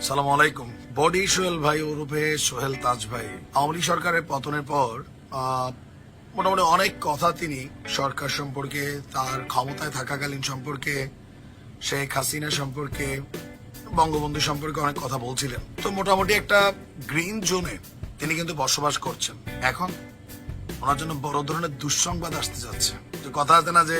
সালামু আলাইকুম। বডি সোহেল ভাই ওরফে সোহেল তাজ ভাই আওয়ামী লীগ সরকারের পতনের পর মোটামুটি অনেক কথা তিনি সরকার সম্পর্কে, তার ক্ষমতায় থাকাকালীন সম্পর্কে, শেখ হাসিনা সম্পর্কে, বঙ্গবন্ধু সম্পর্কে অনেক কথা বলছিলেন। তো মোটামুটি একটা গ্রিন জোনে তিনি কিন্তু বসবাস করছেন। এখন ওনার জন্য বড় ধরনের দুঃসংবাদ আসতে যাচ্ছে। যে কথা আছে না যে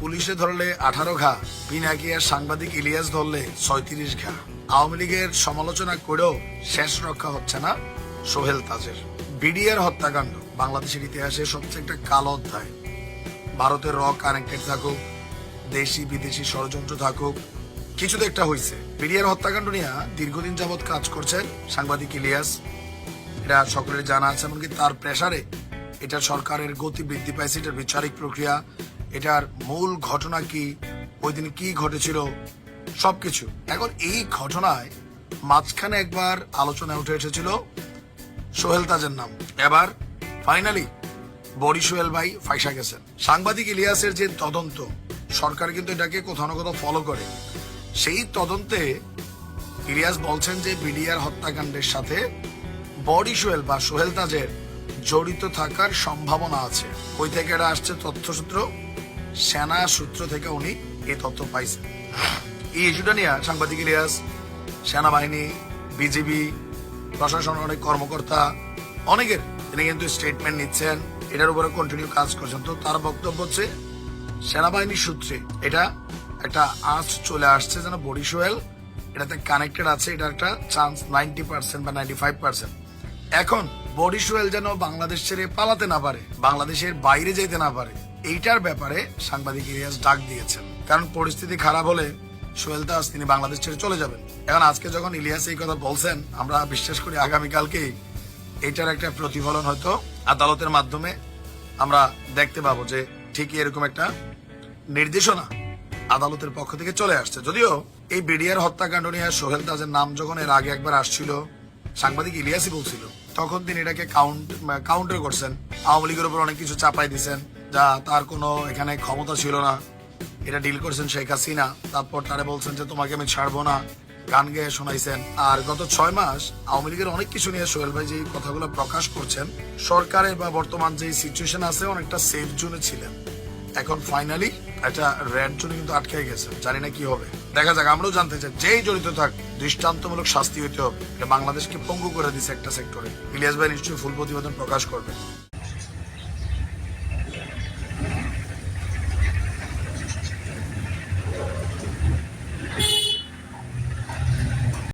পুলিশে ধরলে 18 ঘা, পিনাকি আর সাংবাদিক ইলিয়াস ধরলে 36 ঘা। আওয়ামী লীগের সমালোচনা করেও শেষ রক্ষা হচ্ছে না সোহেল তাজের। বিডিআর হত্যাকাণ্ড বাংলাদেশের ইতিহাসে সবচেয়ে একটা কালো অধ্যায়। ভারতের র কানেক্টেড থাকুক, দেশি বিদেশি ষড়যন্ত্র থাকুক, কিছু তো একটা হয়েছে। বিডিআর হত্যাকাণ্ড নিয়ে দীর্ঘদিন যাবৎ কাজ করছেন সাংবাদিক ইলিয়াস, এটা সকলের জানা আছে। এমনকি তার প্রেসারে এটা সরকারের গতি বৃদ্ধি পাইছে, এটার বিচারিক প্রক্রিয়া, এটার মূল ঘটনা কি, ওই দিন কি ঘটেছিল, সবকিছু। এখন এই ঘটনায় মাঝখানে একবার আলোচনায় উঠে এসেছিল সোহেল তাজের নাম। এবার ফাইনালি বডি সোহেল ভাই ফাইসা গেছেন। সাংবাদিক ইলিয়াসের যে তদন্ত, সরকার কিন্তু এটাকে কোথাও না কোথাও ফলো করে। সেই তদন্তে ইলিয়াস বলছেন যে বিডিআর হত্যাকাণ্ডের সাথে বডি সোহেল বা সোহেল তাজের জড়িত থাকার সম্ভাবনা আছে। ওই থেকে এটা আসছে তথ্যসূত্র, সেনা সূত্র থেকে উনি এই তথ্য পাইছেন। এই ইস্যুটা নিয়ে সাংবাদিক ইলিয়াস, সেনাবাহিনী, বিজিবি, প্রশাসনের অনেক কর্মকর্তা, অনেকের তিনি কিন্তু স্টেটমেন্ট নিচ্ছেন, এটার উপরে কন্টিনিউ কাজ করছেন। তো তার বক্তব্য হচ্ছে সেনাবাহিনীর সূত্রে এটা একটা আঁচ চলে আসছে যেন বডি সোহেল এটাতে কানেক্টেড আছে। এটা একটা চান্স 90% বা 95%। এখন বডি সোহেল যেন বাংলাদেশ ছেড়ে পালাতে না পারে, বাংলাদেশের বাইরে যেতে না পারে, এইটার ব্যাপারে সাংবাদিক ইলিয়াস ডাক দিয়েছেন। কারণ পরিস্থিতি খারাপ হলে সোহেল তাজ তিনি বাংলাদেশ ছেড়ে চলে যাবেন। এখন আজকে যখন ইলিয়াস এই কথা বলছেন, আমরা বিশ্বাস করি আগামীকালকেই এইটার একটা প্রতিফলন হয়তো আদালতের মাধ্যমে আমরা দেখতে পাবো যে ঠিকই এরকম একটা নির্দেশনা আদালতের পক্ষ থেকে চলে আসছে। যদিও এই বিডিআর হত্যাকাণ্ড নিয়ে সোহেল তাজের নাম যখন এর আগে একবার আসছিল, সাংবাদিক ইলিয়াসই বলছিল, তখন তিনি এটাকে কাউন্টার করছেন, আওয়ামী লীগের উপর অনেক কিছু চাপাই দিচ্ছেন, যা তার কোনো এখানে ক্ষমতা ছিল না, এটা ডিল করছেন শেখ হাসিনা। তারপর তারা বলছেন যে তোমাকে আমি ছাড়বো না, গান গেয়ে শোনাইছেন। আর গত 6 মাস আওয়ামী লীগের অনেক কিছু নিয়ে সোহেল ভাই যে কথাগুলো প্রকাশ করছেন, সরকারের বা বর্তমান যে সিচুয়েশন আছে অনেকটা সেফ জোনে ছিলেন। এখন ফাইনালি একটা রেড জোনে কিন্তু আটকে গেছে। জানি না কি হবে, দেখা যাক। আমরাও জানতে চাই যেই জড়িত থাক দৃষ্টান্তমূলক শাস্তি হইতে হবে। এটা বাংলাদেশকে পঙ্গু করে দিচ্ছে একটা সেক্টরে। ইলিয়াস ভাই নিশ্চয়ই ফুল প্রতিবেদন প্রকাশ করবে।